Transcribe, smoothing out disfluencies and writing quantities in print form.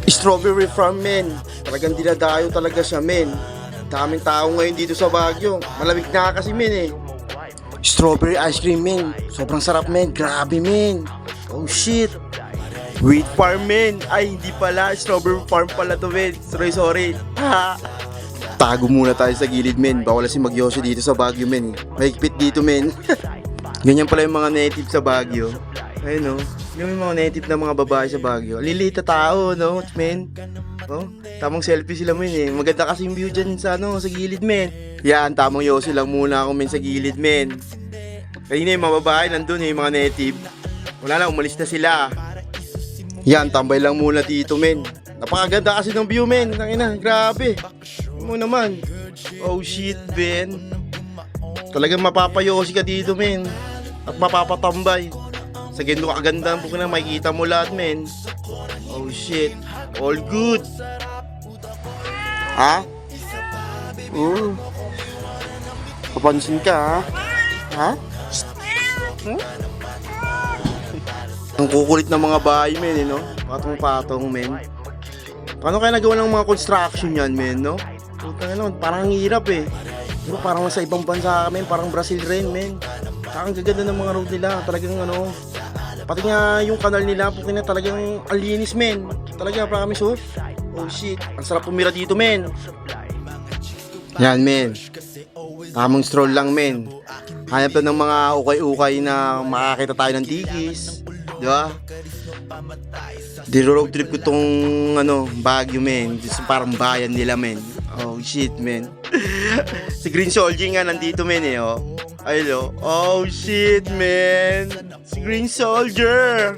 Strawberry farm, men. Talagang dinadayo talaga siya, men. Daming tao ngayon dito sa Baguio. Malamig na kasi, men, eh. Strawberry ice cream, men. Sobrang sarap, men. Grabe, men. Oh, shit. Wheat farm, men. Ay, hindi pala. Strawberry farm pala to, men. Sorry. Ha. Tago muna tayo sa gilid, men. Bawal si Magyosi dito sa Baguio, men. Mahigpit dito, men. Ganyan pala yung mga native sa Baguio. Ayun, no. Yung mga native na mga babae sa Baguio. Lilita tao, no, men. Oh, tamang selfie sila, men, eh. Maganda kasi yung view dyan sa, sa gilid, men. Yan, tamang yosi lang muna ako, men, sa gilid, men. Kanina yung mga babae nandun, yung mga native. Wala na, umalis na sila. Yan, tambay lang muna dito, men. Napakaganda kasi ng view, men. Tangina, grabe. Mo naman. Oh shit, Ben. Talagang mapapayosi ka dito, men. At mapapatambay. Sa ganito kaganda po na makikita mo lahat, men. Oh shit. All good. Ha? Papansin ka, ha? Ha? Hmm? Ang kukulit ng mga bahay, men, no? Patong-patong, men. Paano kaya nagawa ng mga construction yan, men, no? Putang ina, parang hirap, eh. Pero parang sa ibang bansa, men, parang Brazil rin, men. Ang gaganda ng mga road nila, talagang pati nga yung kanal nila, puti na talagang alinis, men. Talaga, promise, oh. Oh shit, ang sarap pumira dito, men. Yan, men. Tamang stroll lang, men. Hanap lang ng mga ukay-ukay na makakita tayo ng tikis. Di ba? Di-road trip ko tong Baguio, men. Parang bayan nila, men. Oh shit, men. Si Green Soldier nga nandito, men, eh, oh. Ayun, oh shit, man. Si Green Soldier.